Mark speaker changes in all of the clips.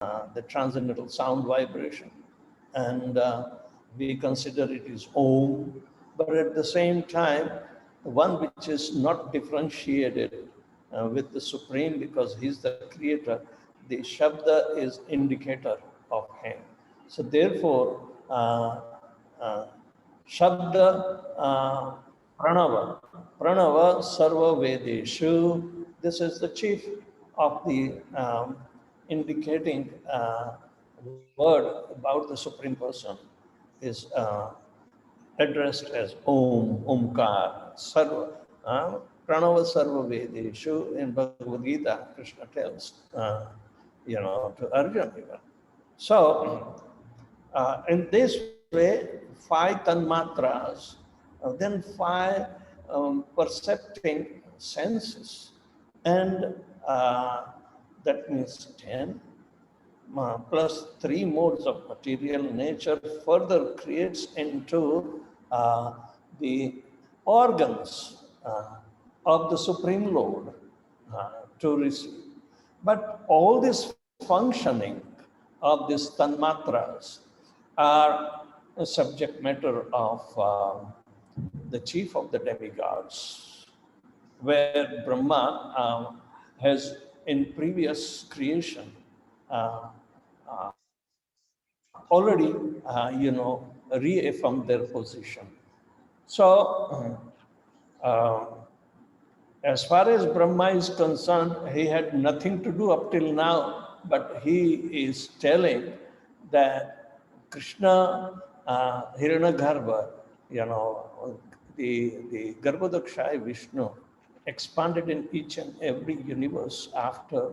Speaker 1: the transcendental sound vibration. And we consider it is Om, but at the same time, one which is not differentiated with the Supreme because he's the creator, the Shabda is indicator of him. So therefore, uh, Shabda Pranava, Pranava Sarva Vedeshu, this is the chief of the indicating word about the Supreme Person is addressed as Om, Omkar, Sarva, Pranava Sarva Vedeshu. In Bhagavad Gita, Krishna tells, to Arjuna even. So, in this way, 5 tanmatras, then 5 percepting senses, and that means 10 plus 3 modes of material nature further creates into the organs of the Supreme Lord to receive. But all this functioning of these tanmatras are a subject matter of the chief of the demigods, where Brahma has in previous creation already, reaffirmed their position. So, as far as Brahma is concerned, he had nothing to do up till now, but he is telling that Krishna, Hiranyagarbha, the Garbhodakshaya Vishnu expanded in each and every universe after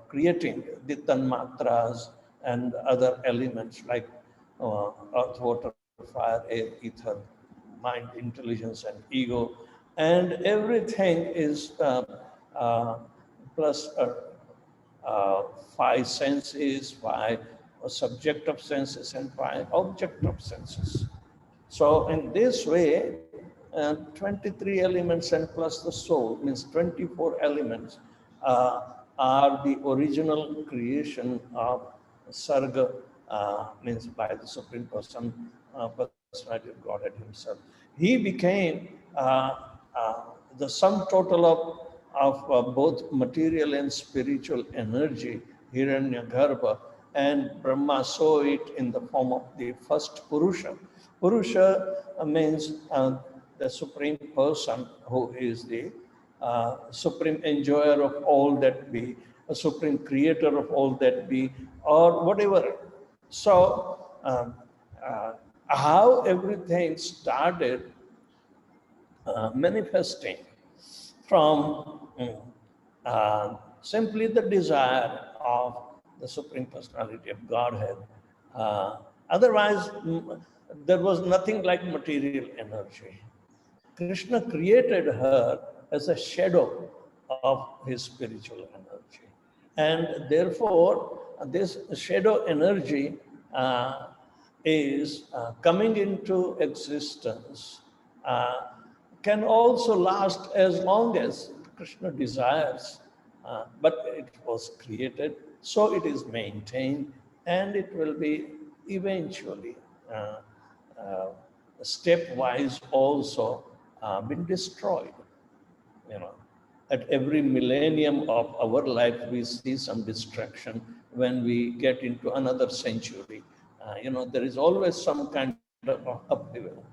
Speaker 1: creating the tanmatras and other elements like earth, water, fire, air, ether, mind, intelligence, and ego. And everything is plus 5 senses, 5 subjective senses, and 5 objective senses. So in this way, 23 elements and plus the soul means 24 elements are the original creation of Sarga, means by the Supreme Person, Personality of Godhead Himself. He became the sum total of both material and spiritual energy, Hiranyagarbha, and Brahma saw it in the form of the first Purusha. Purusha means the Supreme Person, who is the supreme enjoyer of all that be, a supreme creator of all that be, or whatever. So, how everything started manifesting from simply the desire of the Supreme Personality of Godhead. Otherwise, there was nothing like material energy. Krishna created her as a shadow of his spiritual energy. And therefore, this shadow energy is coming into existence, can also last as long as Krishna desires, but it was created, so it is maintained, and it will be eventually stepwise also been destroyed. At every millennium of our life, we see some destruction. When we get into another century, there is always some kind of upheaval.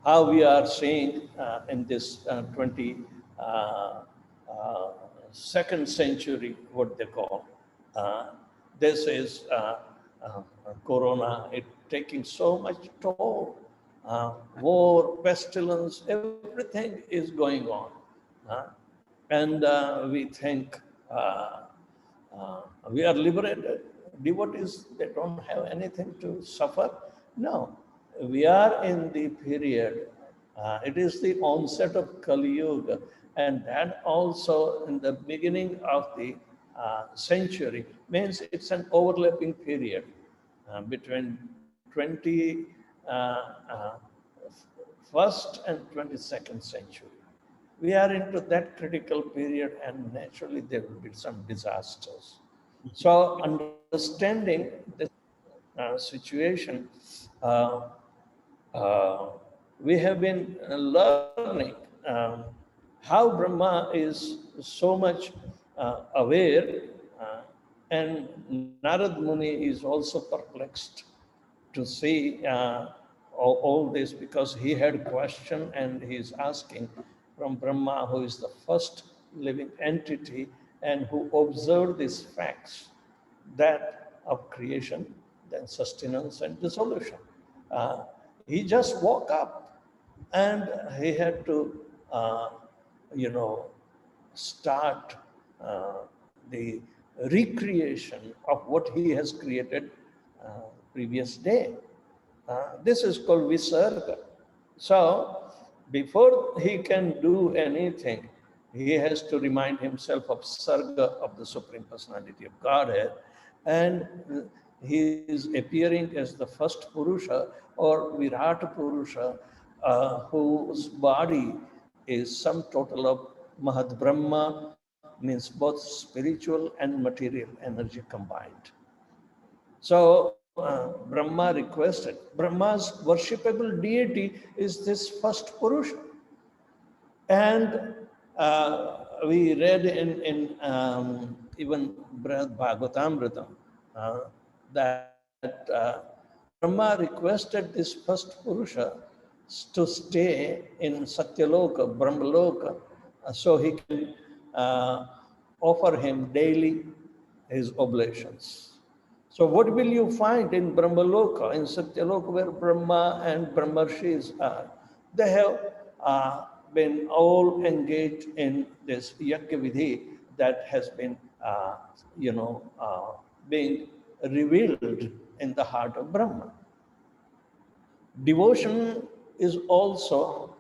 Speaker 1: How we are seeing in this 22nd century, what they call, this is Corona, it taking so much toll. War, pestilence, everything is going on. And we think we are liberated. Devotees, they don't have anything to suffer. No, we are in the period, it is the onset of Kali Yuga, and that also in the beginning of the century means it's an overlapping period between 21st and 22nd century. We are into that critical period, and naturally there will be some disasters. So understanding this situation, uh, uh, we have been learning how Brahma is so much aware, and Narad Muni is also perplexed to see all this, because he had question and he is asking from Brahma, who is the first living entity and who observed these facts, that of creation, then sustenance and dissolution. Uh, he just woke up and he had to, you know, start uh, the recreation of what he has created previous day. This is called Visarga. So, before he can do anything, he has to remind himself of Sarga of the Supreme Personality of Godhead, and he is appearing as the first Purusha or Virat Purusha, whose body is sum total of Mahad Brahma, means both spiritual and material energy combined. So Brahma requested, Brahma's worshipable deity is this first Purusha. And we read in even Brad Bhagavatamrita that Brahma requested this first Purusha to stay in Satyaloka, Brahmaloka, so he can offer him daily his oblations. So what will you find in Brahmaloka, in Satyaloka, where Brahma and Brahmarshis are? They have been all engaged in this Yajna Vidhi that has been, being revealed in the heart of Brahma. Devotion is also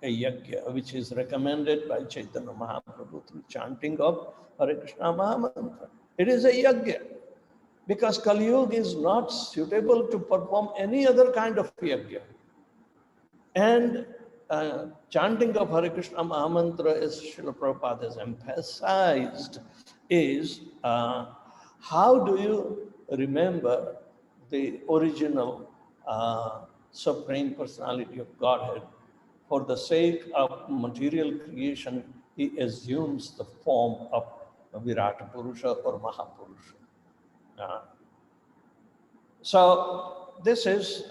Speaker 1: a yajna, which is recommended by Chaitanya Mahaprabhu through chanting of Hare Krishna Mahamantra. It is a yajna because Kali Yuga is not suitable to perform any other kind of yajna. And chanting of Hare Krishna Mahamantra, as Srila Prabhupada has emphasized, is how do you remember the original Supreme Personality of Godhead? For the sake of material creation, he assumes the form of Virat Purusha or Mahapurusha. So this is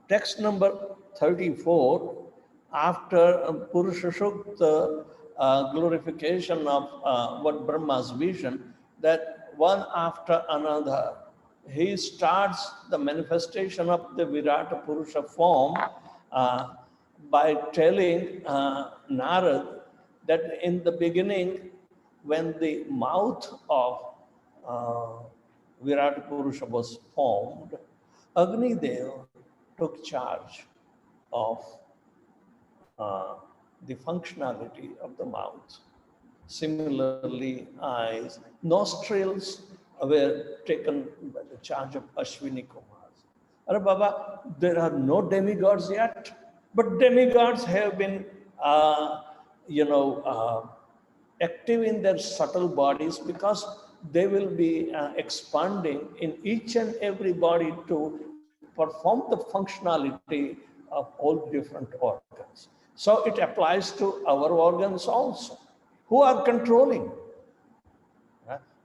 Speaker 1: text number 34 after Purusha Sukta glorification of what Brahma's vision, that one after another he starts the manifestation of the Virata Purusha form by telling Narad that in the beginning, when the mouth of Virat Purusha was formed, Agni Dev took charge of the functionality of the mouth. Similarly, eyes, nostrils were taken by the charge of Ashwini Kumars. Are Baba, there are no demigods yet, but demigods have been, active in their subtle bodies because they will be expanding in each and every body to perform the functionality of all different organs. So it applies to our organs also. Who are controlling?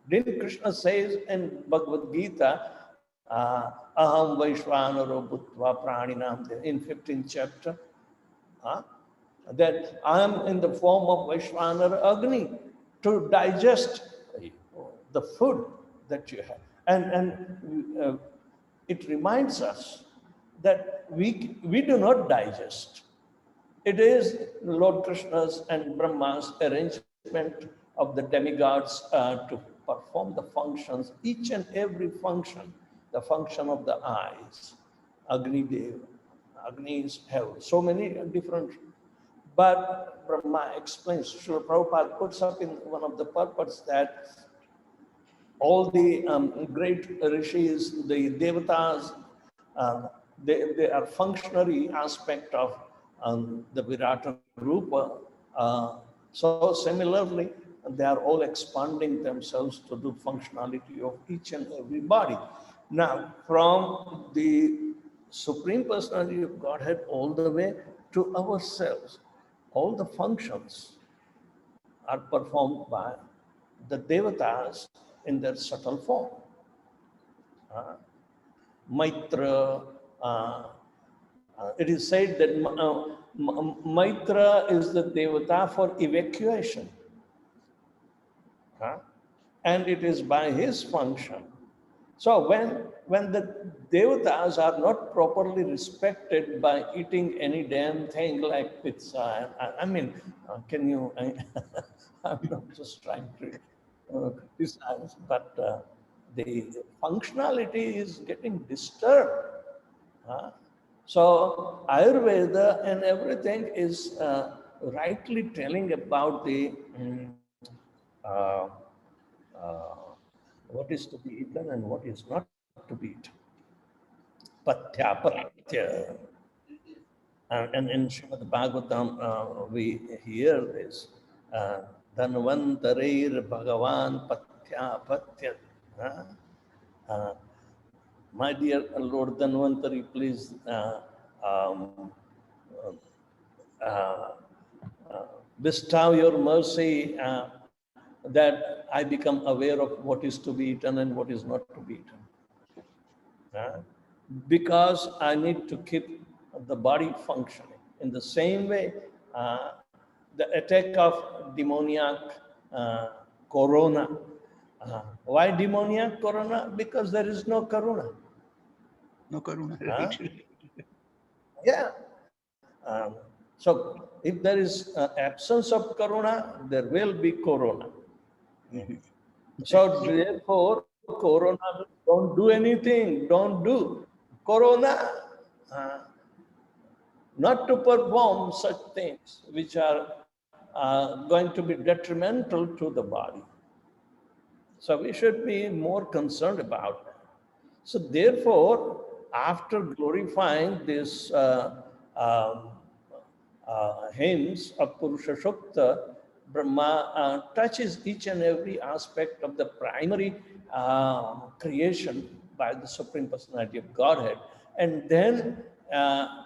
Speaker 1: Didn't Krishna says in Bhagavad Gita, Aham Vaishvanaro Bhutva Praninam, in 15th chapter, that I am in the form of Vaishvanara Agni to digest the food that you have. And it reminds us that we do not digest. It is Lord Krishna's and Brahma's arrangement of the demigods to perform the functions, each and every function, the function of the eyes, Agni Dev. Agnis have so many different, but Brahma explains, Srila Prabhupada puts up in one of the purports that all the great rishis, the devatas, they are functionary aspect of the Virata Rupa. So similarly, they are all expanding themselves to do functionality of each and every body. Now, from the Supreme Personality of Godhead all the way to ourselves, all the functions are performed by the devatas in their subtle form. Maitra, it is said that Maitra is the devata for evacuation. And it is by his function. So when the devatas are not properly respected by eating any damn thing like pizza, I mean, can you, I'm not just trying to criticize, but the functionality is getting disturbed. So Ayurveda and everything is rightly telling about the uh, uh, what is to be eaten and what is not to be eaten. Pathya. And in Srimad Bhagavatam, we hear this. Dhanvantarir Bhagavan Pathya Pathya. Uh, my dear Lord Dhanvantari, please um, uh, bestow your mercy that I become aware of what is to be eaten and what is not to be eaten. Because I need to keep the body functioning. In the same way, the attack of demoniac corona. Why demoniac corona? Because there is no karuna.
Speaker 2: No karuna, right?
Speaker 1: Yeah. So if there is absence of karuna, there will be corona. So therefore, corona, don't do anything, don't do. Corona, not to perform such things which are going to be detrimental to the body. So we should be more concerned about that. So therefore, after glorifying this hymns of Purusha Shukta, Brahma touches each and every aspect of the primary creation by the Supreme Personality of Godhead. And then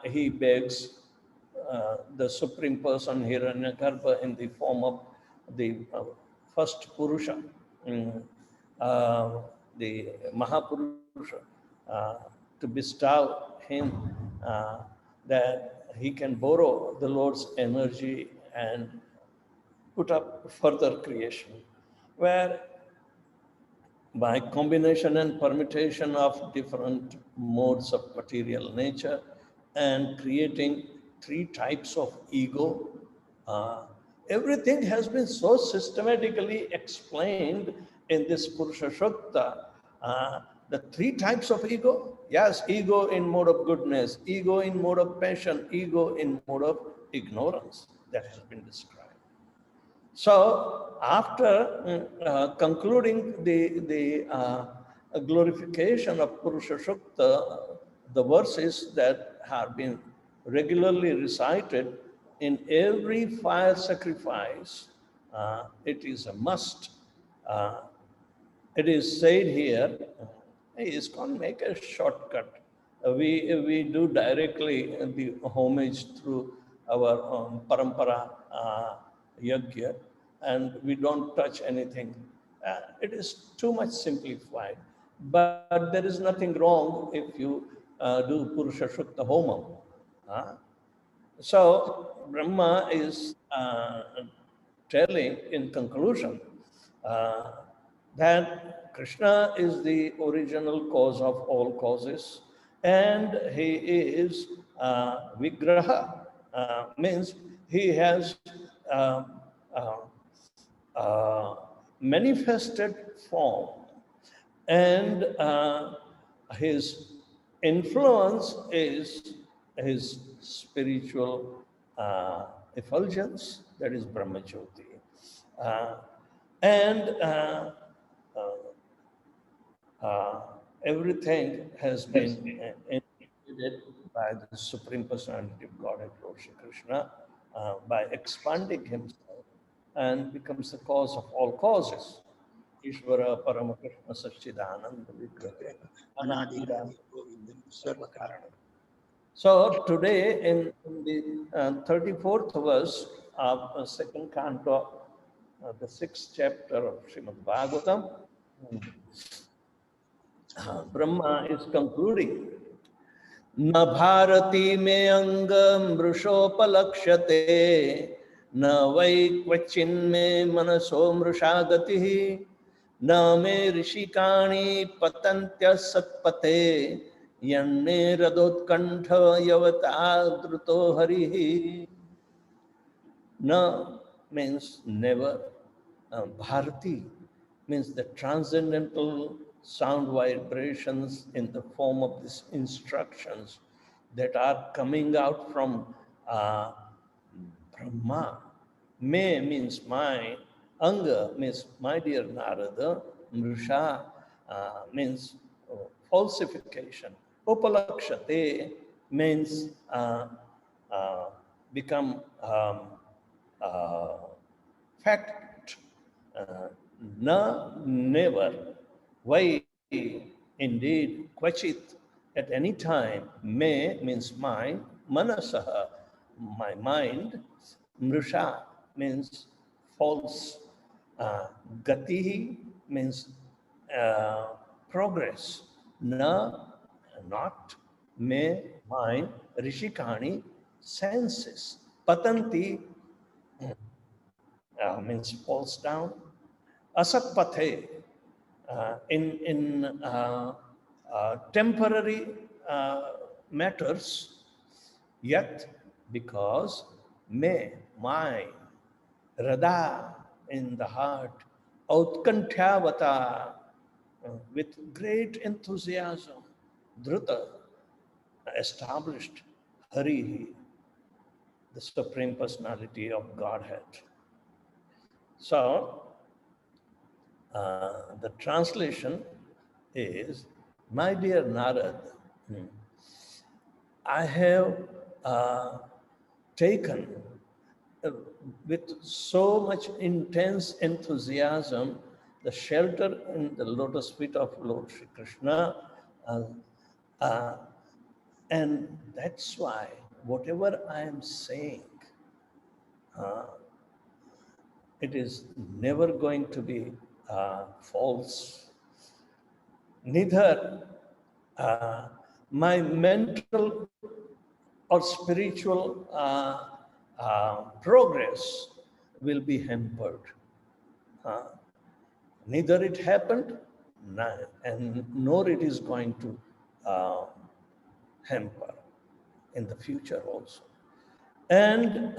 Speaker 1: he begs the Supreme Person Hiranyagarbha in the form of the first Purusha, the Mahapurusha, to bestow him that he can borrow the Lord's energy and put up further creation, where by combination and permutation of different modes of material nature and creating three types of ego. Uh, Everything has been so systematically explained in this Purusha Shukta. The three types of ego, yes, ego in mode of goodness, ego in mode of passion, ego in mode of ignorance, that has been described. So after concluding the glorification of Purusha Shukta, the verses that have been regularly recited in every fire sacrifice, it is a must. Uh, it is said here, hey, ISKCON make a shortcut. We do directly the homage through our parampara yajna, and we don't touch anything. It is too much simplified. But there is nothing wrong if you do Purusha Shukta Homam. So Brahma is telling in conclusion uh, that Krishna is the original cause of all causes, and he is Vigraha, means he has uh, uh, manifested form, and his influence is his spiritual effulgence, that is Brahmajyoti. Uh, and everything has been indicated by the Supreme Personality of Godhead, Lord Shri Krishna, by expanding himself and becomes the cause of all causes. Ishvara Paramakrishna Sachidananda Vigraha.
Speaker 2: Anadi Govindam Sarvakaranam.
Speaker 1: So today in the 34th verse of second canto, the sixth chapter of Srimad Bhagavatam, Brahma is concluding, न भारती में अंग मृषोपलक्ष्यते न वै क्वचिन्मे मनसो मृषा गतिः न मे ऋषिकाणि पतन्त्य सत्पथे यन्ने रदोत्कण्ठ यवता द्रुतो हरिः. Na means never. Bharati means the transcendental sound vibrations in the form of these instructions that are coming out from Brahma. Me means my, Anga means my dear Narada, Mrisha means falsification. Upalakshate means uh, become uh, fact. Na, never. Why, indeed, kvachit, at any time. Me means mind, manasaha, my mind. Mrisha means false. Gatihi means uh, progress. Na, not. Me, mind. Rishikani, senses. Patanti means falls down. Asatpathe, in temporary matters, yet because may, my, rada, in the heart, outkantyavata, with great enthusiasm, dhruta, established, hari, the Supreme Personality of Godhead. So, the translation is, my dear Narad, I have taken with so much intense enthusiasm the shelter in the lotus feet of Lord Shri Krishna. Uh, uh, and that's why whatever I am saying, it is never going to be false. Neither my mental or spiritual progress will be hampered. Neither it happened, and nor it is going to hamper in the future also. And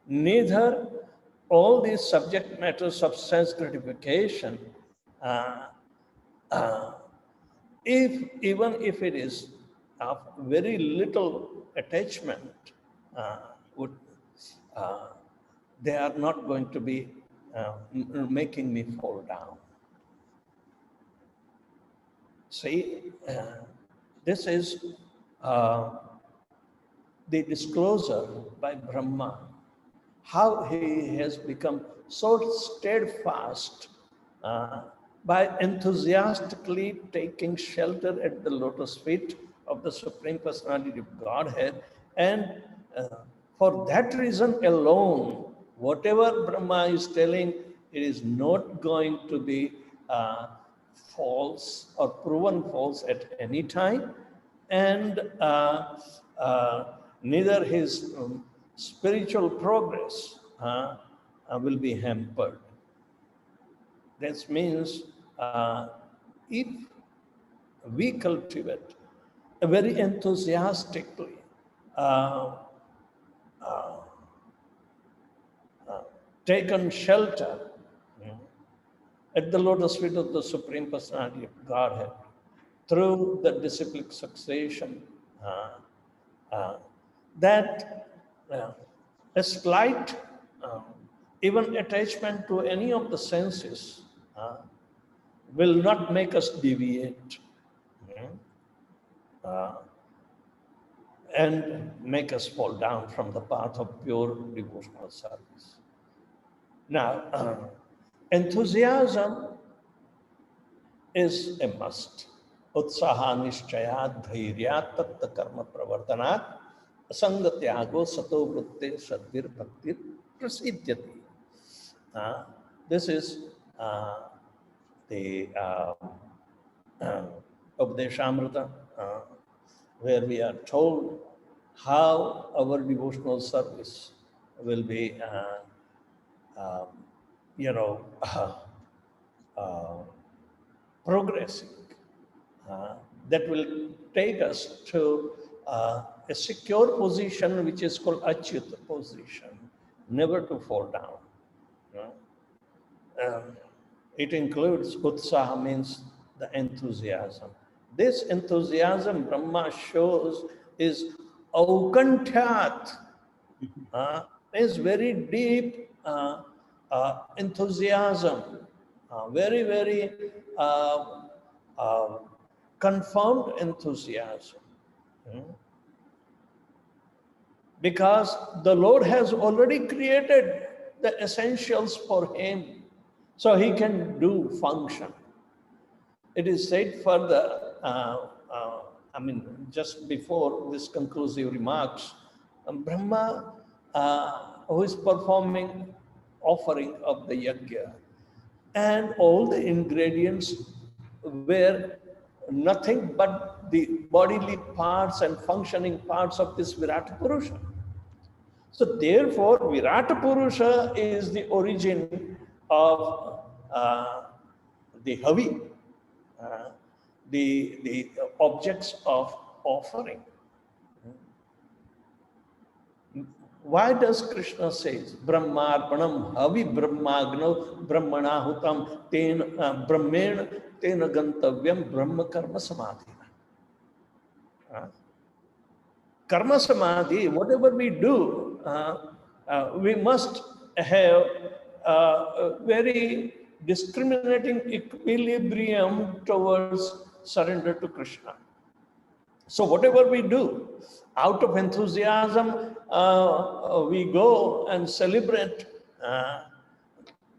Speaker 1: neither all these subject matters of sense gratification, uh, uh, even if it is of very little attachment, would they are not going to be making me fall down. See, this is the disclosure by Brahma, how he has become so steadfast by enthusiastically taking shelter at the lotus feet of the Supreme Personality of Godhead. And for that reason alone, whatever Brahma is telling, it is not going to be false or proven false at any time. And neither his spiritual progress will be hampered. That means if we cultivate very enthusiastically taken shelter at the lotus feet of the Supreme Personality of Godhead through the disciplic succession, that a slight even attachment to any of the senses will not make us deviate and make us fall down from the path of pure devotional service. Now, enthusiasm is a must. Utsaha nishchayat dhairyat tatta karma pravartanat asangatyago sato vritte sadhir bhaktir prasidyati. This is the Upadeshamrita, where we are told how our devotional service will be, you know, progressing. That will take us to a secure position, which is called achyuta position, never to fall down. It includes utsaha, means the enthusiasm. This enthusiasm Brahma shows is aukantyat, is very deep enthusiasm, very, very confirmed enthusiasm. Because the Lord has already created the essentials for him, so he can do function. It is said further, just before this conclusive remarks, Brahma, who is performing offering of the yajna, and all the ingredients were nothing but the bodily parts and functioning parts of this Virata Purusha. So therefore, Virata Purusha is the origin of the Havi, the objects of offering. Why does Krishna says Brahmarpanam Havi Brahmagno Brahmanahutam ten Brahmen tena gantavyam Brahma Karma Samadhi? Karma Samadhi, whatever we do, we must have a very discriminating equilibrium towards surrender to Krishna. So whatever we do, out of enthusiasm, we go and celebrate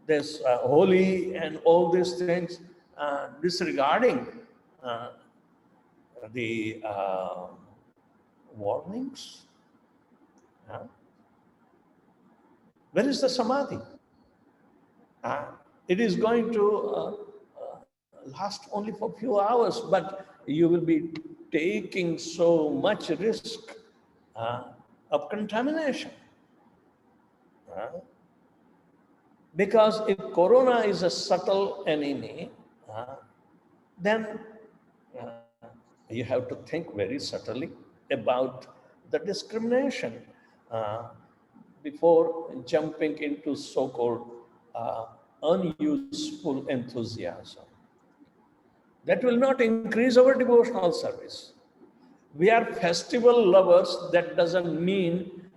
Speaker 1: this holy and all these things, disregarding the warnings. Where is the samadhi? It is going to last only for a few hours, but you will be taking so much risk of contamination. Because if corona is a subtle enemy, then you have to think very subtly about the discrimination before jumping into so-called unuseful enthusiasm. That will not increase our devotional service. We are festival lovers. That doesn't mean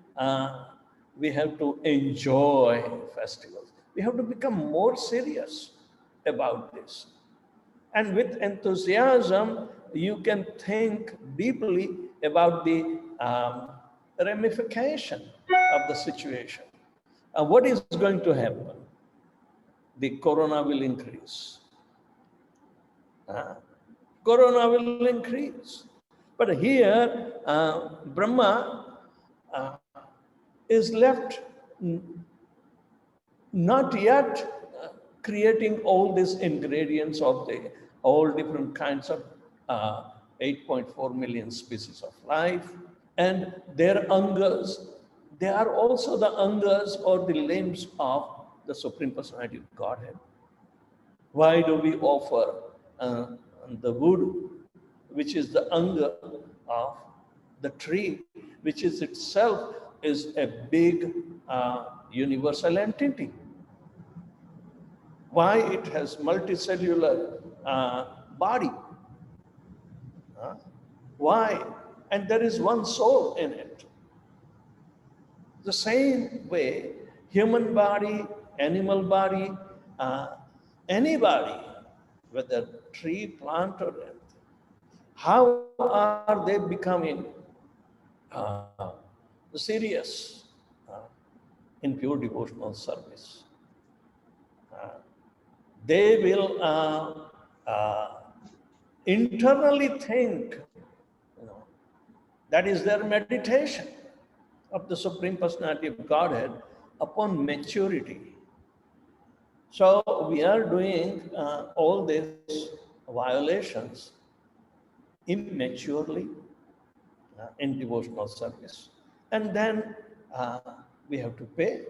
Speaker 1: we have to enjoy festivals. We have to become more serious about this. And with enthusiasm, you can think deeply about the ramification of the situation. What is going to happen? The corona will increase. Corona will increase. But here, Brahma is left not yet creating all these ingredients of the all different kinds of 8.4 million species of life, and their angas, they are also the angas or the limbs of the Supreme Personality of Godhead. Why do we offer the wood, which is the anga of the tree, which is itself is a big universal entity? Why it has multicellular body? Why? And there is one soul in it. The same way, human body, animal body, any body, whether tree, plant, or anything, how are they becoming serious in pure devotional service? They will internally think, you know, that is their meditation of the Supreme Personality of Godhead upon maturity. So we are doing all these violations immaturely in devotional service. And then we have to pay.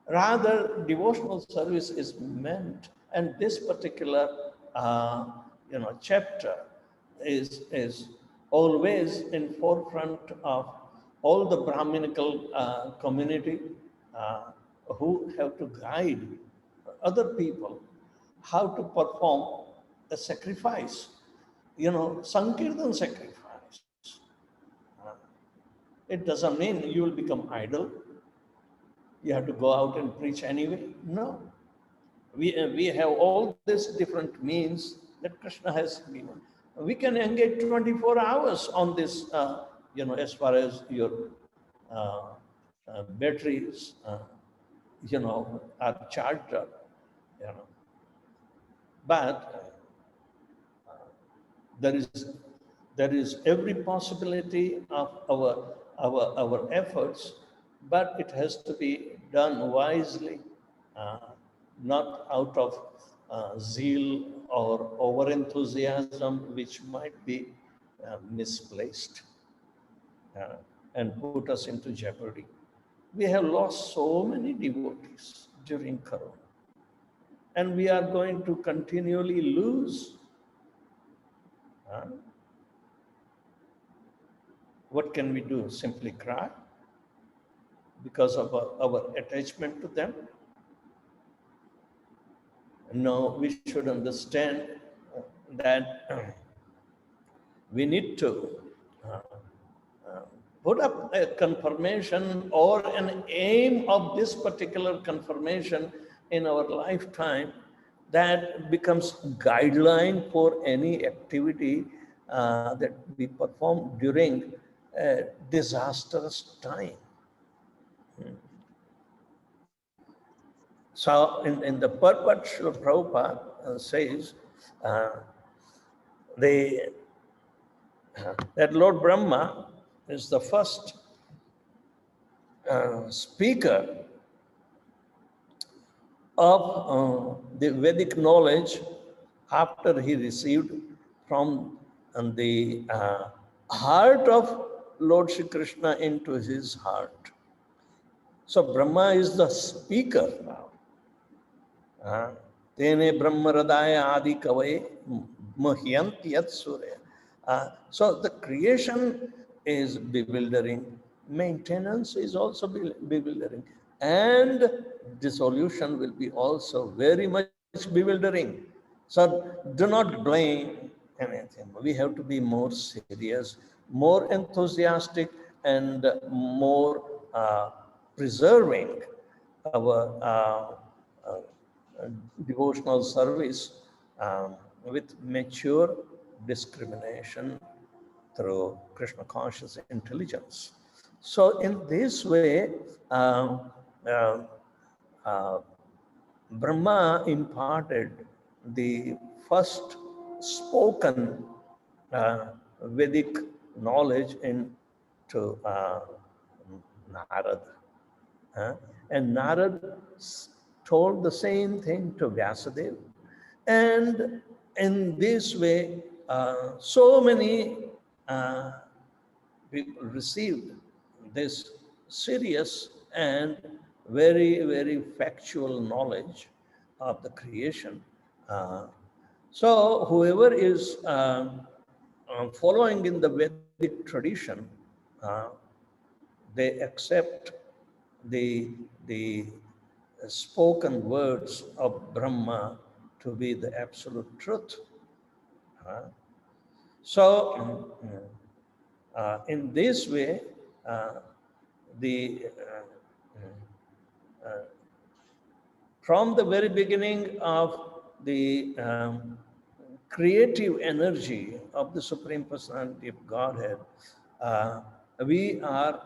Speaker 1: Rather, devotional service is meant, and this particular chapter is always in forefront of all the Brahminical community who have to guide other people how to perform a sacrifice, Sankirtan sacrifice. Uh, it doesn't mean you will become idle. You have to go out and preach anyway. No. We have all these different means that Krishna has given. We can engage 24 hours on this, as far as your batteries, are charged up, But there is every possibility of our efforts, but it has to be done wisely, uh, not out of zeal or over enthusiasm, which might be misplaced and put us into jeopardy. We have lost so many devotees during Corona, and we are going to continually lose. What can we do? Simply cry because of our attachment to them? No, we should understand that we need to put up a confirmation or an aim of this particular confirmation in our lifetime that becomes guideline for any activity that we perform during a disastrous time. So in the purport, Srila Prabhupada says that Lord Brahma is the first speaker of the Vedic knowledge after he received from the heart of Lord Shri Krishna into his heart. So Brahma is the speaker now. Tene Brahma Radaya Adi Kavai Mahyanti Yat Surya. So the creation is bewildering. Maintenance is also bewildering. And dissolution will be also very much bewildering. So do not blame anything. We have to be more serious, more enthusiastic, and more preserving our devotional service with mature discrimination through Krishna conscious intelligence. So in this way, Brahma imparted the first spoken Vedic knowledge into Narad. And Narad told the same thing to Vyasadeva. And in this way, so many people received this serious and very, very factual knowledge of the creation. So whoever is following in the Vedic tradition, they accept the spoken words of Brahma to be the absolute truth. So in this way, from the very beginning of the creative energy of the Supreme Personality of Godhead, we are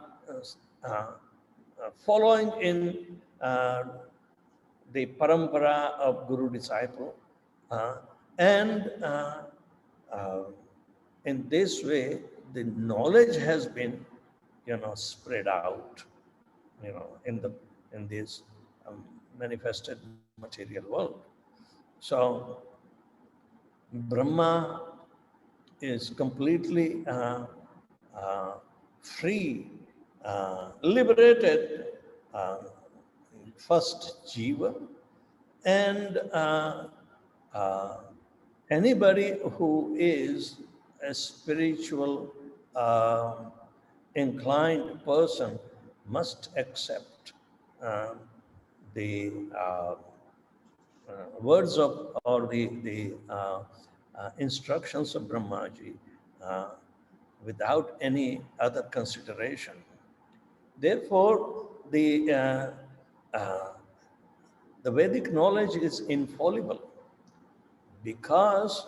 Speaker 1: following in the parampara of guru disciple, and in this way the knowledge has been, spread out, in this manifested material world. So Brahma is completely free, liberated, uh, first jiva, and uh, anybody who is a spiritual inclined person must accept uh, the words of, or the instructions of Brahmaji uh, without any other consideration. Therefore, uh, the Vedic knowledge is infallible because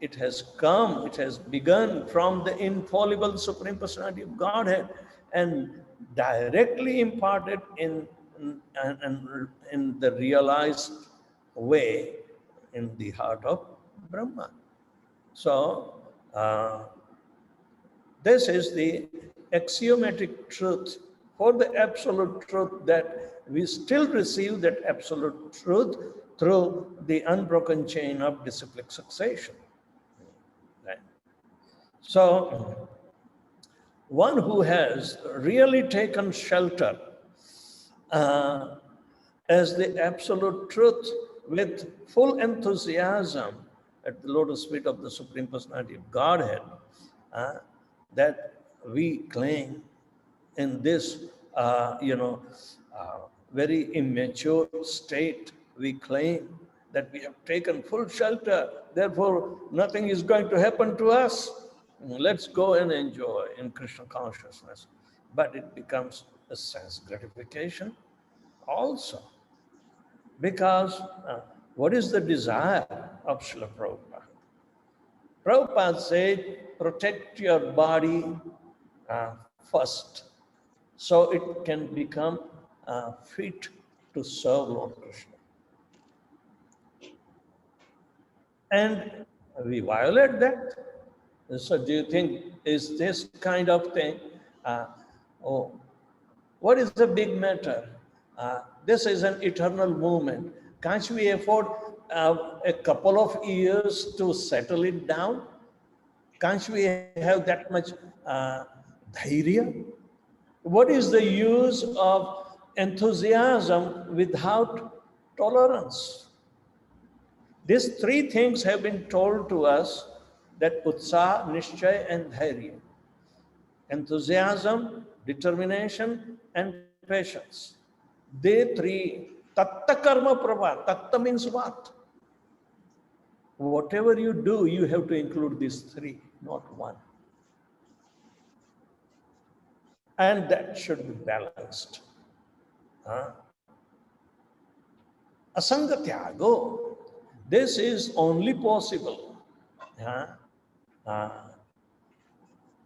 Speaker 1: it has come, it has begun from the infallible Supreme Personality of Godhead and directly imparted in the realized way in the heart of Brahma. So, this is the axiomatic truth for the absolute truth, that we still receive that absolute truth through the unbroken chain of disciplic succession. Right? So, one who has really taken shelter uh, as the absolute truth with full enthusiasm at the lotus feet of the Supreme Personality of Godhead, uh, that we claim in this, very immature state, we claim that we have taken full shelter, therefore nothing is going to happen to us. Let's go and enjoy in Krishna consciousness. But it becomes a sense gratification also. Because what is the desire of Srila Prabhupada? Prabhupada said, protect your body first, so it can become fit to serve Lord Krishna. And we violate that. So do you think, is this kind of thing, oh, what is the big matter? This is an eternal movement. Can't we afford a couple of years to settle it down? Can't we have that much dhairya? What is the use of enthusiasm without tolerance? These three things have been told to us, that utsaha, nishchay, and dhairya. Enthusiasm, determination, and patience. They three, tatta karma prabha. Tatta means what? Whatever you do, you have to include these three, not one. And that should be balanced. Asanga tyago. This is only possible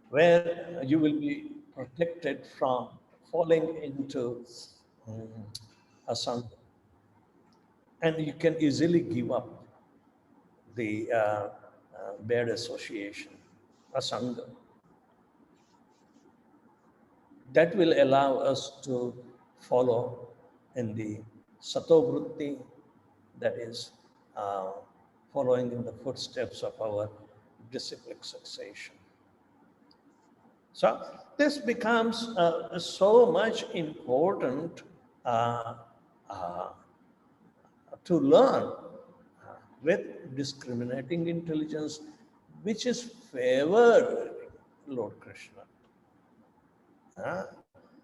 Speaker 1: where you will be protected from falling into asanga. And you can easily give up the bad association, asanga. That will allow us to follow in the satovrutti, that is following in the footsteps of our disciplic succession. So this becomes so much important to learn with discriminating intelligence, which is favored Lord Krishna.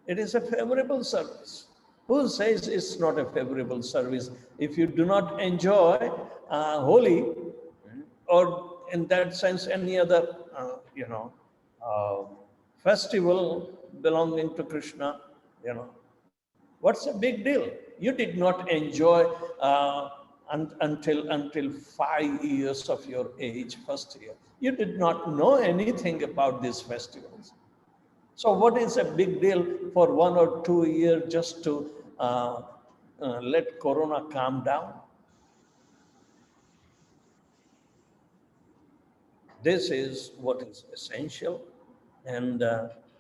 Speaker 1: It is a favorable service. Who says it's not a favorable service? If you do not enjoy Holi, or in that sense any other, festival belonging to Krishna, what's a big deal? You did not enjoy until 5 years of your age, first year. You did not know anything about these festivals. So what is a big deal for 1 or 2 years just to let Corona calm down. This is what is essential, and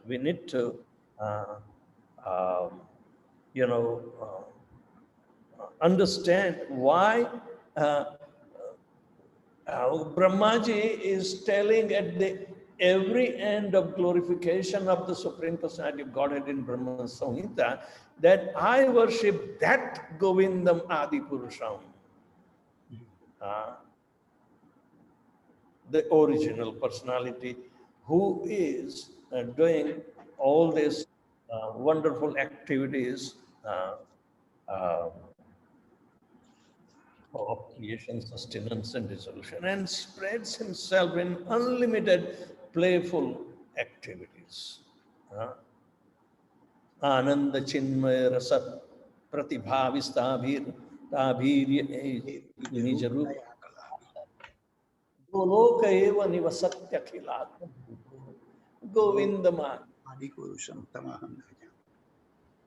Speaker 1: we need to, um, you know, understand why Brahmaji is telling at the every end of glorification of the Supreme Personality of Godhead in Brahma Samhita that I worship that Govindam Adi Purusham, the original personality who is doing all these wonderful activities uh, of creation, sustenance, and dissolution, and spreads himself in unlimited playful activities. Ananda Chinmaya Rasa Pratibhavistabhir Tabhir Nijaru Goloka Eva Nivasatya Khilat Govindama.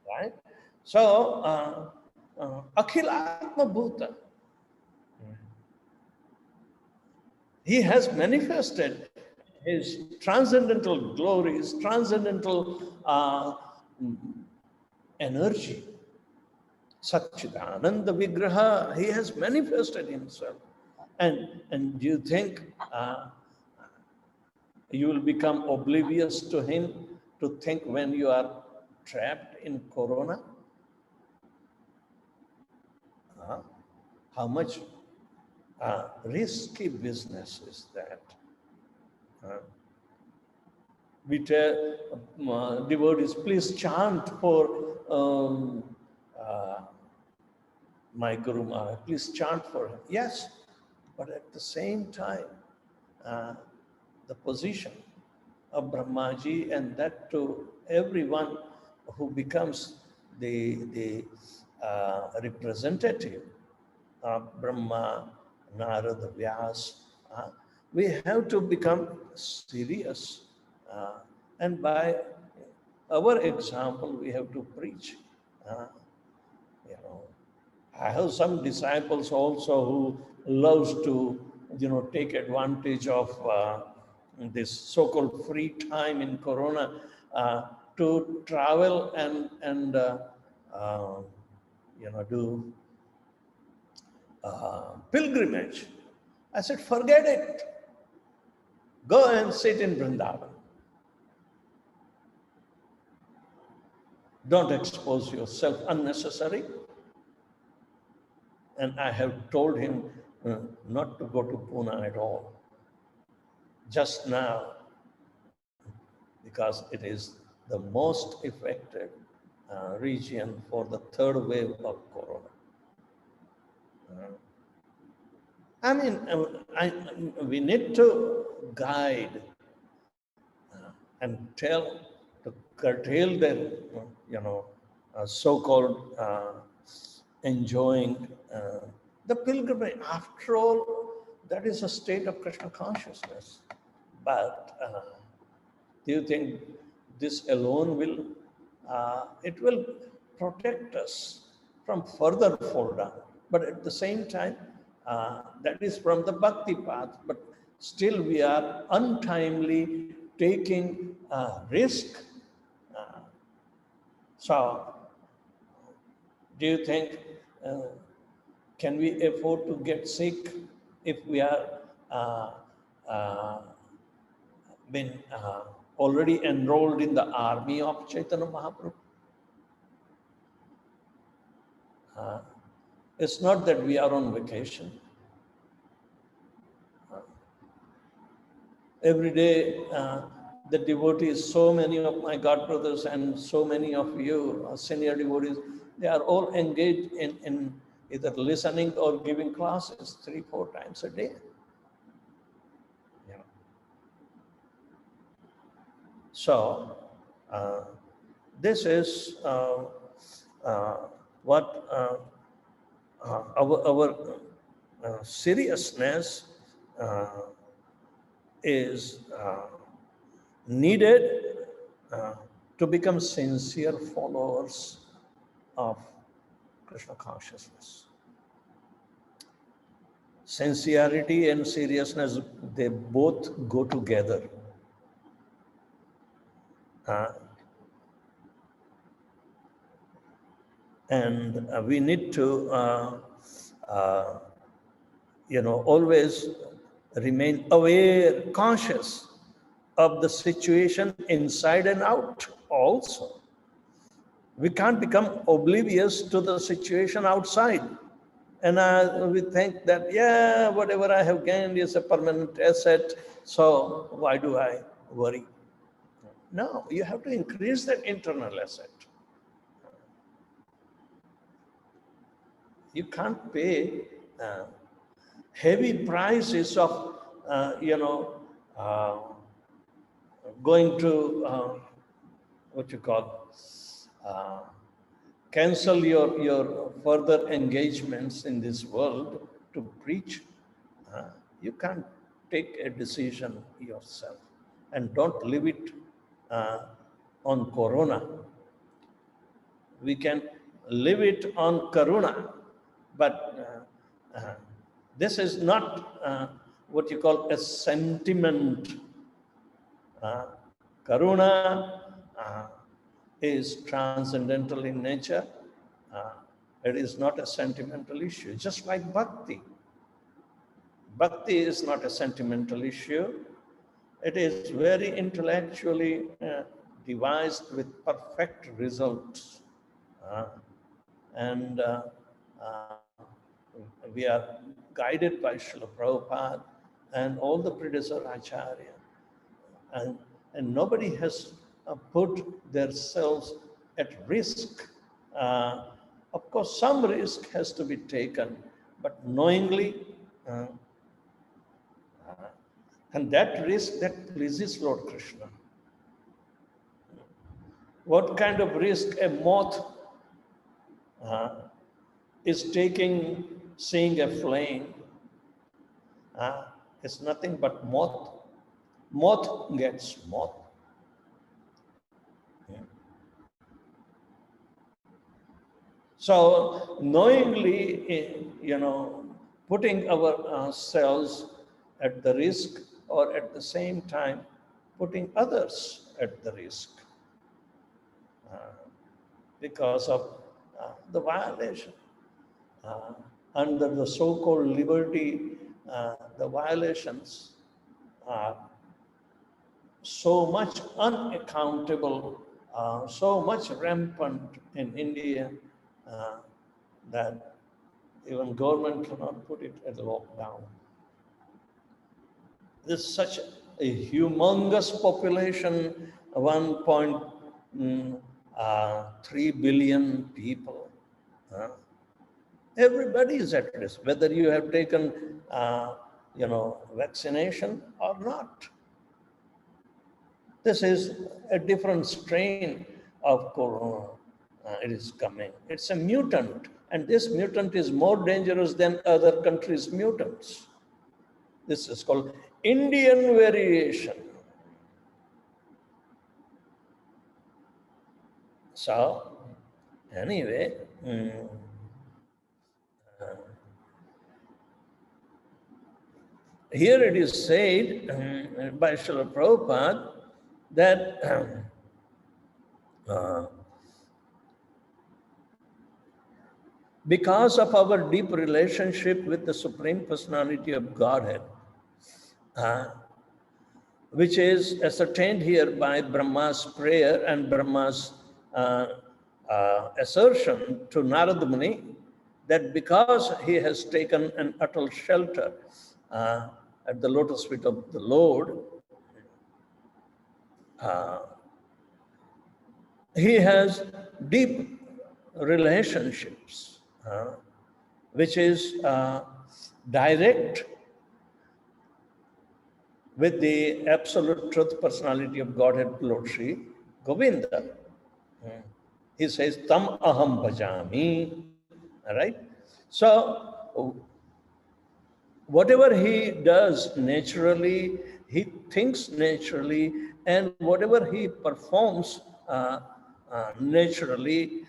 Speaker 1: Right? So, Akhilatma Bhuta. He has manifested his transcendental glories, transcendental energy. Satchidananda Vigraha, he has manifested himself. And do you think you will become oblivious to him to think when you are trapped in Corona? How much risky business is that? We tell devotees, please chant for my Guru Maharaj, please chant for him. Yes, but at the same time, the position of Brahmaji, and that to everyone who becomes the representative of Brahma, Narada, Vyas, we have to become serious. And by our example, we have to preach. You know, I have some disciples also who loves to, take advantage of this so-called free time in Corona to travel and do pilgrimage. I said, forget it. Go and sit in Vrindavan. Don't expose yourself unnecessary. And I have told him not to go to Pune at all. Just now, because it is the most affected region for the third wave of Corona. We need to guide and tell to curtail their, so-called enjoying the pilgrimage. After all, that is a state of Krishna consciousness. But do you think this alone will, it will protect us from further fall down? But at the same time, that is from the bhakti path, but still we are untimely taking risk. So, do you think, can we afford to get sick if we are been already enrolled in the army of Chaitanya Mahaprabhu? It's not that we are on vacation. Every day, the devotees, so many of my God brothers and so many of you, senior devotees, they are all engaged in either listening or giving classes 3-4 times a day. Yeah. So, this is what our seriousness is needed to become sincere followers of Krishna consciousness. Sincerity and seriousness, they both go together. And we need to, always remain aware, conscious of the situation inside and out also. We can't become oblivious to the situation outside. And we think that, yeah, whatever I have gained is a permanent asset, so why do I worry? No, you have to increase that internal asset. You can't pay heavy prices of, going to, cancel your further engagements in this world to preach. You can't take a decision yourself, and don't leave it on Corona. We can leave it on Karuna, but this is not what you call a sentiment. Karuna is transcendental in nature. It is not a sentimental issue, just like bhakti. Bhakti is not a sentimental issue. It is very intellectually devised with perfect results. And we are guided by Srila Prabhupada and all the predecessor Acharya. And nobody has put themselves at risk. Of course, some risk has to be taken, but knowingly, and that risk that pleases Lord Krishna. What kind of risk a moth is taking, seeing a flame? It's nothing but moth. Moth gets moth. So knowingly, putting ourselves at the risk, or at the same time putting others at the risk because of the violation. Under the so-called liberty, the violations are so much unaccountable, so much rampant in India that even government cannot put it at lockdown. There's such a humongous population, 1.3 billion people. Everybody is at risk, whether you have taken, vaccination or not. This is a different strain of corona. It is coming. It's a mutant, and this mutant is more dangerous than other countries' mutants. This is called Indian variation. So, anyway, here it is said by Srila Prabhupada that because of our deep relationship with the Supreme Personality of Godhead, which is ascertained here by Brahma's prayer and Brahma's assertion to Narada Muni, that because he has taken an utter shelter at the lotus feet of the Lord, he has deep relationships, which is direct with the absolute truth personality of Godhead, Lord Sri Govinda. He says, Tam aham bhajami. All right? So, whatever he does naturally, he thinks naturally, and whatever he performs naturally,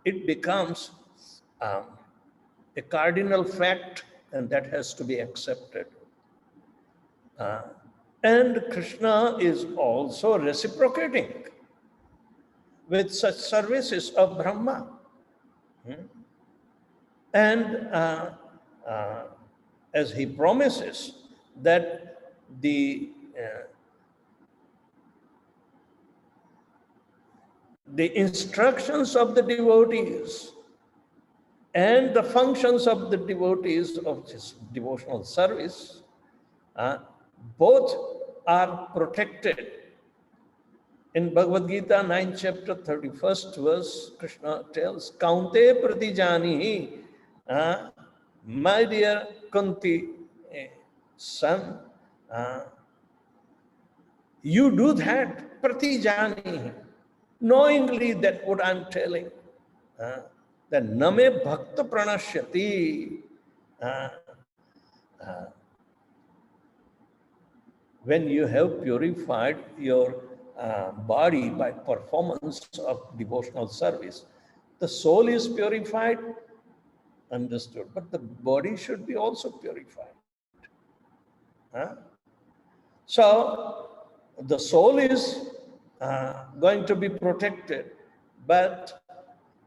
Speaker 1: it becomes a cardinal fact, and that has to be accepted. And Krishna is also reciprocating with such services of Brahma. And as he promises that the instructions of the devotees and the functions of the devotees of this devotional service, both are protected. In Bhagavad Gita, 9th chapter, 31st verse, Krishna tells, Kaunte pratijanihi, my dear Kunti son, you do that, pratijanihi, knowingly that what I'm telling, that name bhakta pranashyati, when you have purified your body by performance of devotional service, the soul is purified, understood, but the body should be also purified. So the soul is going to be protected, but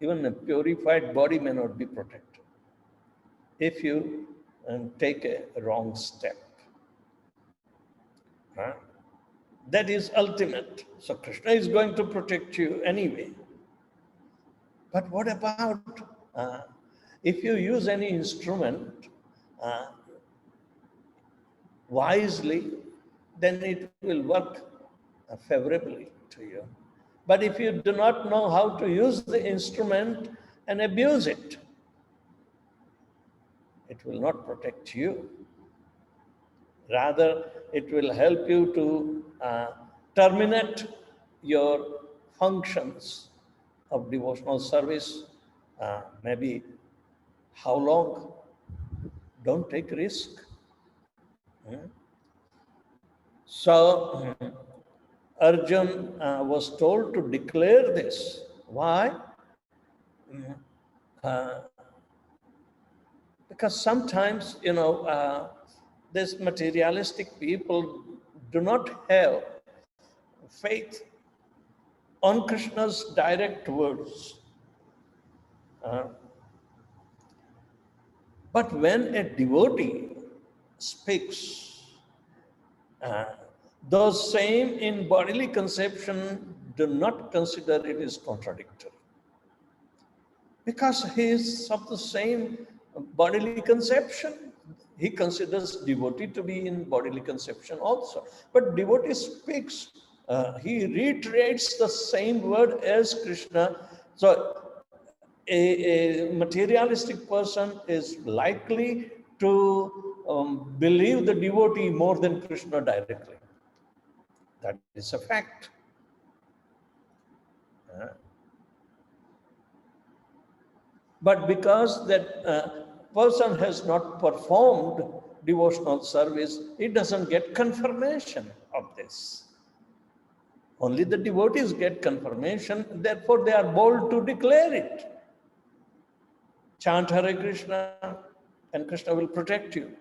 Speaker 1: even a purified body may not be protected if you take a wrong step. That is ultimate. So Krishna is going to protect you anyway. But what about if you use any instrument wisely, then it will work favorably to you. But if you do not know how to use the instrument and abuse it, it will not protect you. Rather, it will help you to terminate your functions of devotional service. Maybe how long? Don't take risk. So Arjun was told to declare this. Why? Because sometimes, these materialistic people do not have faith on Krishna's direct words. But when a devotee speaks, those same in bodily conception do not consider it is contradictory. Because he is of the same bodily conception. He considers devotee to be in bodily conception also. But devotee speaks, he reiterates the same word as Krishna. So a materialistic person is likely to believe the devotee more than Krishna directly. That is a fact. But because that person has not performed devotional service, he doesn't get confirmation of this. Only the devotees get confirmation, therefore they are bold to declare it. Chant Hare Krishna and Krishna will protect you.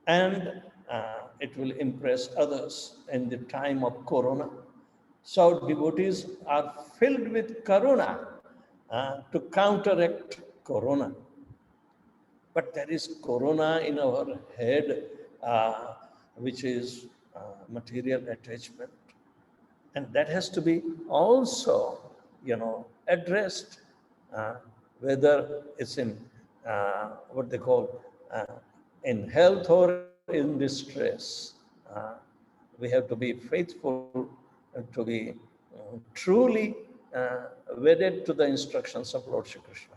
Speaker 1: And it will impress others in the time of Corona. So devotees are filled with Karuna to counteract Corona. But there is Corona in our head, which is material attachment. And that has to be also, addressed, whether it's in what they call in health or in distress. We have to be faithful to be truly wedded to the instructions of Lord Shri Krishna.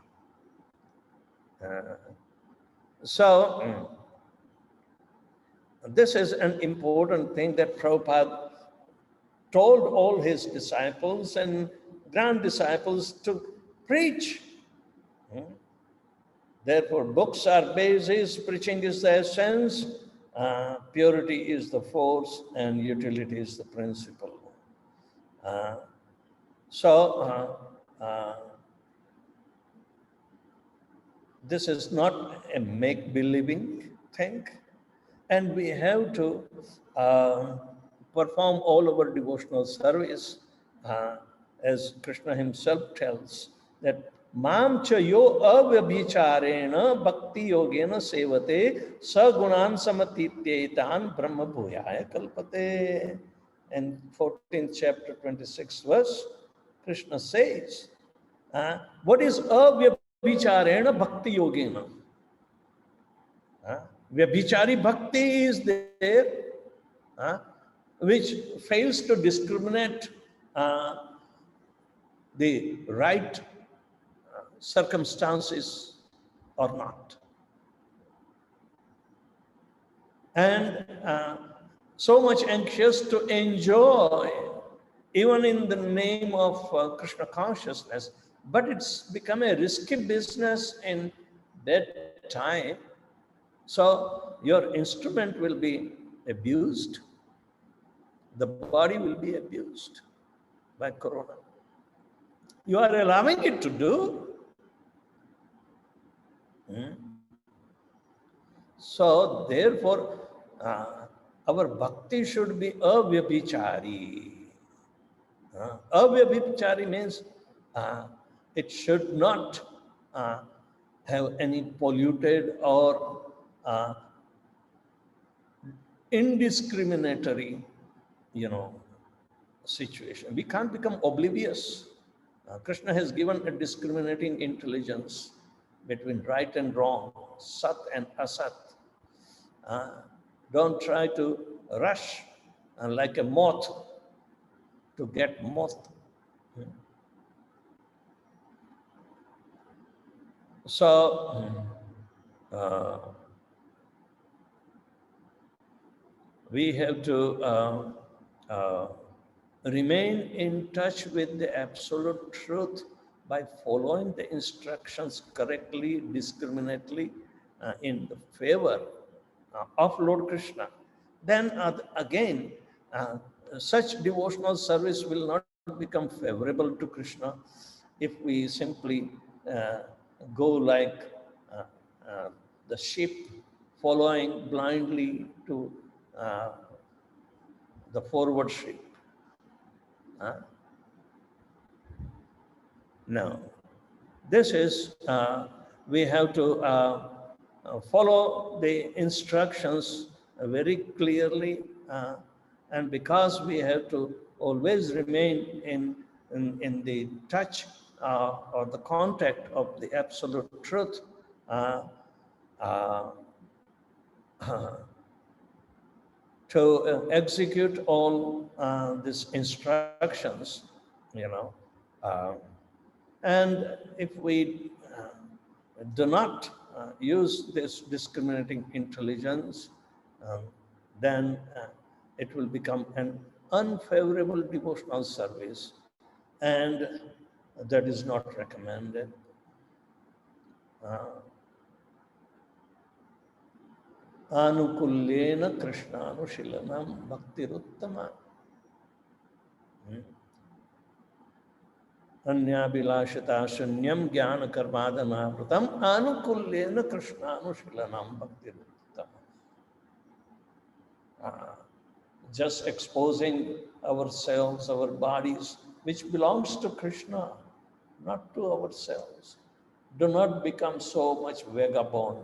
Speaker 1: So this is an important thing that Prabhupada told all his disciples and grand disciples to preach. Therefore, books are basis, preaching is the essence, purity is the force, and utility is the principle. This is not a make-believing thing. And we have to perform all our devotional service, as Krishna himself tells that Mam cha yo avyabhicharena bhakti yogena sevate sagunan samatityetan brahma bhuyaya kalpate. In 14th chapter 26th verse, Krishna says, what is avyabhicharena bhakti yogena? Vyabhichari bhakti is there, which fails to discriminate the right circumstances or not. And so much anxious to enjoy, even in the name of Krishna consciousness, but it's become a risky business in that time. So your instrument will be abused. The body will be abused by corona. You are allowing it to do. So therefore, our bhakti should be avyabhichari. Avyabhichari means it should not have any polluted or indiscriminatory, situation. We can't become oblivious. Krishna has given a discriminating intelligence between right and wrong, sat and asat. Don't try to rush like a moth to get moth. So, we have to remain in touch with the absolute truth by following the instructions correctly, discriminately, in the favor of Lord Krishna. Then again, such devotional service will not become favorable to Krishna if we simply go like the sheep following blindly to the forward sheep. No, this is, we have to follow the instructions very clearly, and because we have to always remain in the touch or the contact of the absolute truth, to execute all these instructions, and if we do not use this discriminating intelligence, then it will become an unfavorable devotional service, and that is not recommended. Anukullena Krishnanushillanam Bhaktiruttama. Anyabhilashita shunyam jnana karmadhanavrutam anukullena Krishnanushillanam Bhaktiruttama. Just exposing ourselves, our bodies, which belongs to Krishna, not to ourselves. Do not become so much vagabond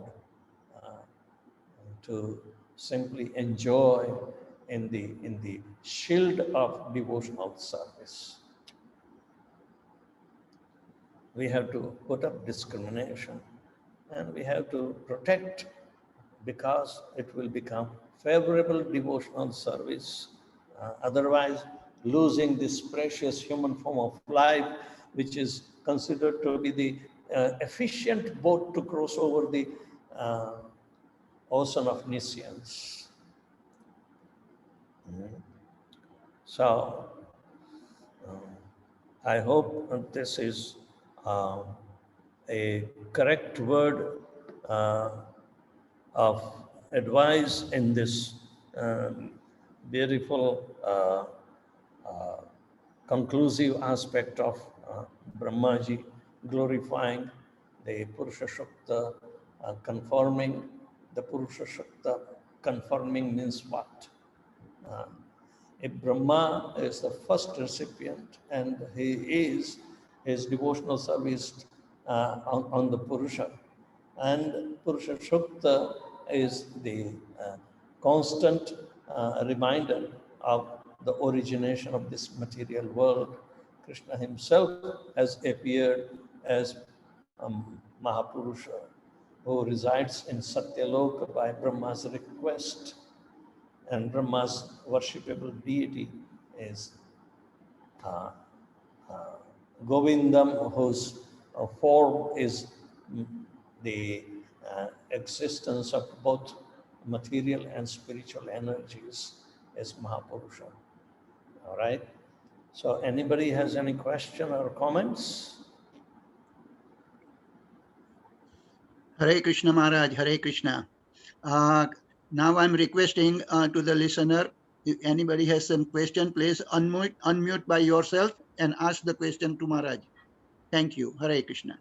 Speaker 1: to simply enjoy in the shield of devotional service. We have to put up discrimination, and we have to protect, because it will become favorable devotional service. Otherwise, losing this precious human form of life, which is considered to be the efficient boat to cross over the ocean of nescience. So, I hope this is a correct word of advice in this beautiful conclusive aspect of Brahmaji, glorifying the Purusha Shukta conforming. The Purusha Shukta conforming means what? If Brahma is the first recipient and he is his devotional service on the Purusha, and Purusha Shukta is the constant reminder of the origination of this material world. Krishna himself has appeared as Mahapurusha who resides in Satyaloka by Brahma's request. And Brahma's worshipable deity is Govindam, whose form is the existence of both material and spiritual energies, is Mahapurusha. All right. So anybody has any question or comments?
Speaker 2: Hare Krishna Maharaj, Hare Krishna. Now I'm requesting to the listener, if anybody has some question, please unmute by yourself and ask the question to Maharaj. Thank you. Hare Krishna.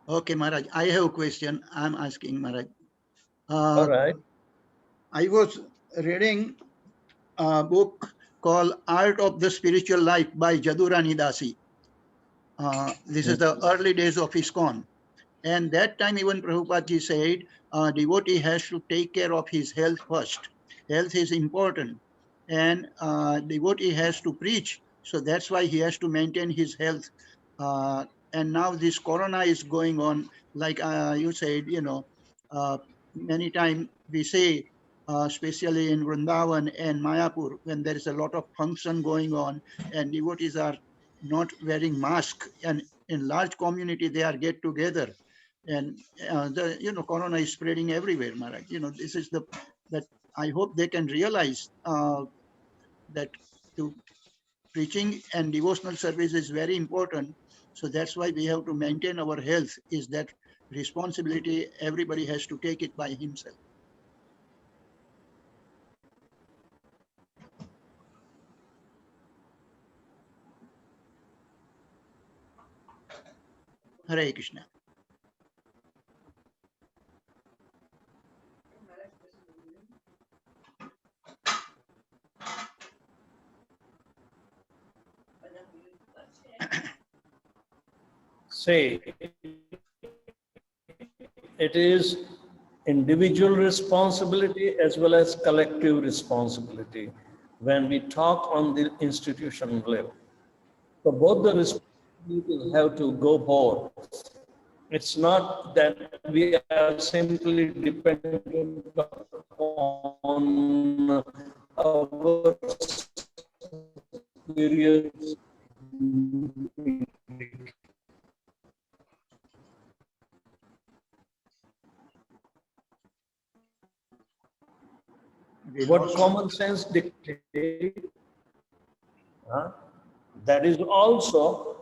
Speaker 2: Okay, Maharaj, I have a question. I'm asking Maharaj.
Speaker 1: All right.
Speaker 2: I was reading a book called Art of the Spiritual Life by Jadurani Dasi. This is the early days of ISKCON. And that time even Prabhupada ji said, devotee has to take care of his health first. Health is important. And devotee has to preach. So that's why he has to maintain his health. And now this corona is going on, like you said, many times we say, especially in Vrindavan and Mayapur, when there is a lot of function going on and devotees are not wearing mask, and in large community they are get together, and the corona is spreading everywhere, Maharaj. This is that I hope they can realize that to preaching and devotional service is very important. So that's why we have to maintain our health. Is that responsibility? Everybody has to take it by himself. Hare Krishna.
Speaker 1: Say, it is individual responsibility as well as collective responsibility when we talk on the institution level. So both the responsibilities have to go both. It's not that we are simply dependent upon our superiors. What common sense dictates, that is also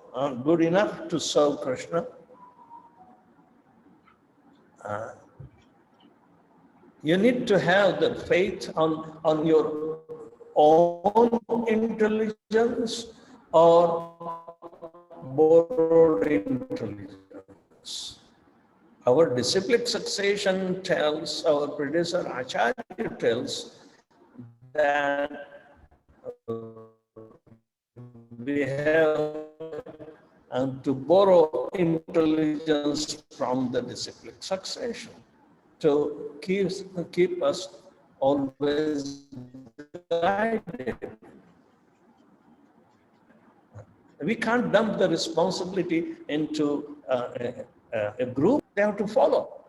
Speaker 1: good enough to serve Krishna. You need to have the faith on your own intelligence or borrowed intelligence. Our disciplic succession tells, our predecessor Acharya tells, that we have to borrow intelligence from the disciplic succession to keep us always guided. We can't dump the responsibility into a group. They have to follow.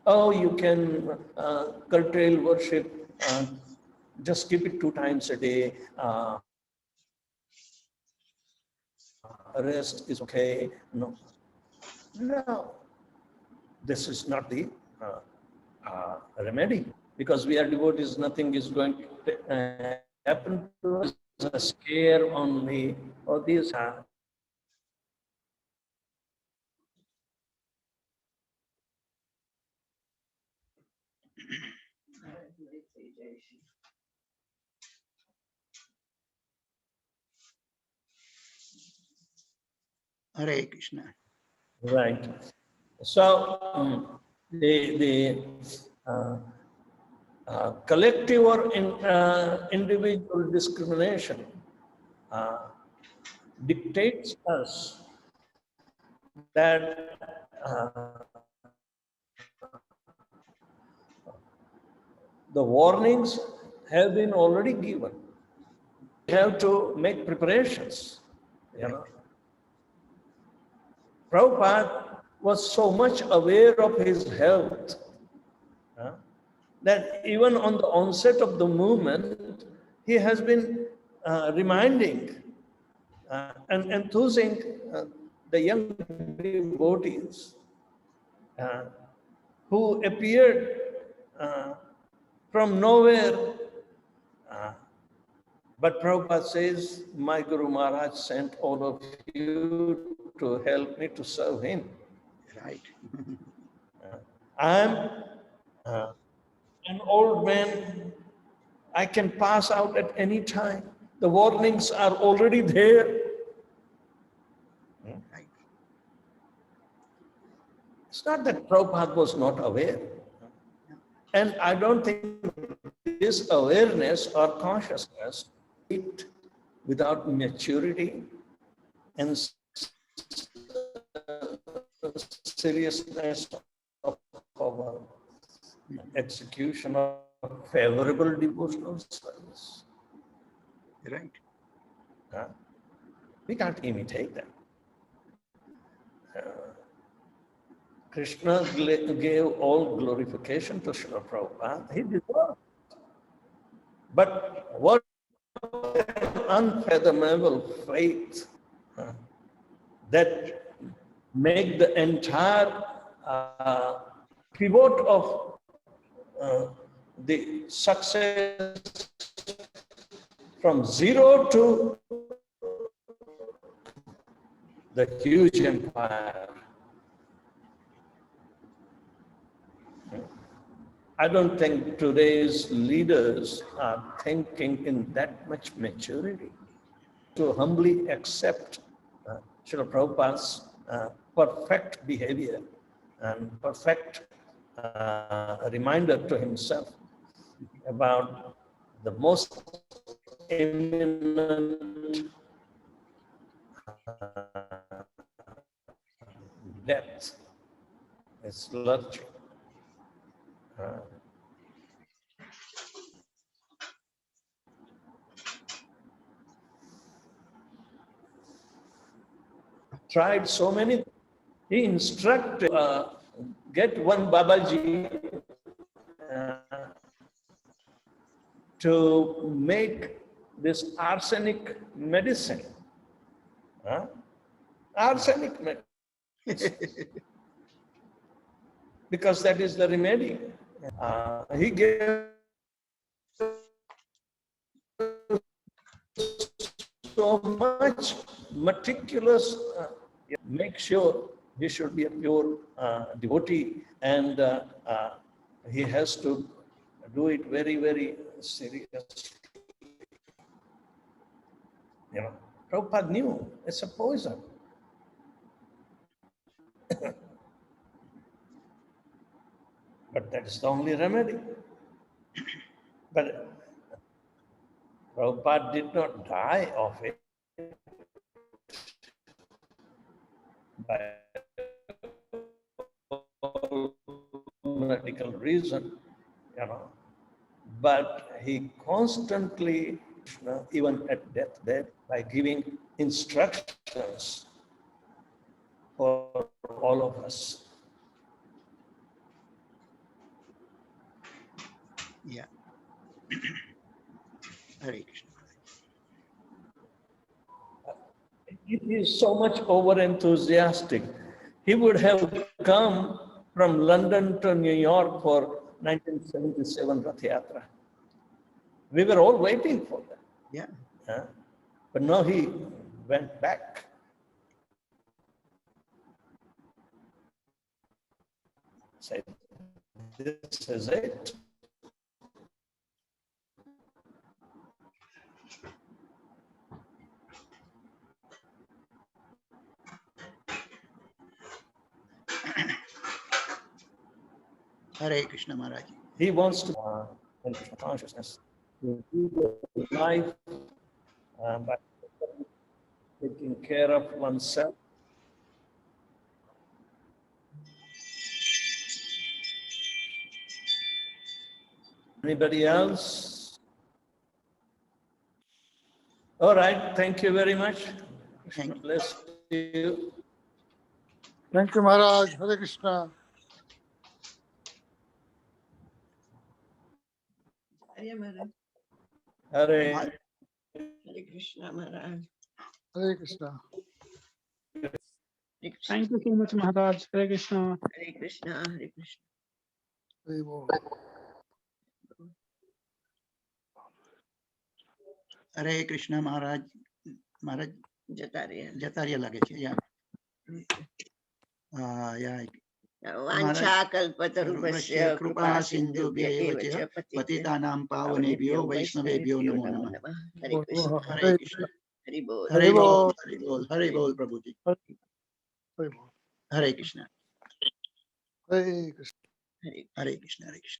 Speaker 1: Oh, you can curtail worship, just keep it 2 times a day. Rest is okay. No. This is not the remedy. because we are devotees, nothing is going to happen to us. A scare only, or these are.
Speaker 2: Hare Krishna.
Speaker 1: Right. So the collective or individual discrimination dictates us that the warnings have been already given. We have to make preparations. You know, Prabhupada was so much aware of his health that even on the onset of the movement, he has been reminding and enthusing the young devotees who appeared from nowhere. But Prabhupada says, my Guru Maharaj sent all of you to help me to serve him.
Speaker 2: Right.
Speaker 1: I'm an old man. I can pass out at any time. The warnings are already there.
Speaker 2: Right.
Speaker 1: It's not that Prabhupada was not aware. And I don't think this awareness or consciousness without maturity and seriousness of our execution of favorable devotional service.
Speaker 2: Right.
Speaker 1: We can't imitate that. Krishna gave all glorification to Srila Prabhupada. He deserved. But what unfathomable faith that make the entire pivot of the success from zero to the huge empire. I don't think today's leaders are thinking in that much maturity to humbly accept Srila Prabhupada's perfect behavior and perfect reminder to himself about the most eminent depth is lurching. Tried so many. He instructed get one Babaji to make this arsenic medicine. Arsenic medicine. Because that is the remedy. He gave so much meticulous, make sure he should be a pure devotee, and he has to do it very, very seriously. You know, Prabhupada knew it's a poison. But that is the only remedy. But Prabhupada did not die of it by medical reason, you know. But he constantly, even at deathbed, by giving instructions for all of us.
Speaker 2: Yeah. Hare Krishna.
Speaker 1: He is so much over enthusiastic. He would have come from London to New York for 1977 Rath Yatra. We were all waiting for that.
Speaker 2: Yeah.
Speaker 1: But now he went back. Said, this is it.
Speaker 2: Hare Krishna Maharaj.
Speaker 1: He wants to in consciousness to do life by taking care of oneself. Anybody else? All right, thank you very much. Krishna bless you.
Speaker 3: Thank you, Maharaj. Hare Krishna.
Speaker 4: Hare Maharaj.
Speaker 1: Hare
Speaker 4: Hare Krishna Maharaj.
Speaker 3: Hare Krishna.
Speaker 4: Hare Krishna.
Speaker 5: Thank you so much, Maharaj. Hare Krishna.
Speaker 4: Hare Krishna. Hare Krishna.
Speaker 3: Hare Bol.
Speaker 2: Hare Krishna Maharaj. Maharaj
Speaker 4: જતા રહ્યા.
Speaker 2: જતા લાગે છે. Yeah. Yeah.
Speaker 4: વાંછા કલ્પતરુભ્યશ્ચ કૃપા સિંધુભ્ય એવ ચ
Speaker 2: પતિતાનાં પાવનેભ્યો વૈષ્ણવેભ્યો નમો નમઃ.
Speaker 4: હરે કૃષ્ણ.
Speaker 2: હરે કૃષ્ણ.
Speaker 4: હરિ બોલ.
Speaker 2: હરે બોલ. હરે બોલ. હરે બોલ પ્રભુજી.
Speaker 3: Hare Bol.
Speaker 2: હરે કૃષ્ણ.
Speaker 3: Hare Krishna.
Speaker 4: હરે
Speaker 2: હરે કૃષ્ણ. હરે કૃષ્ણ.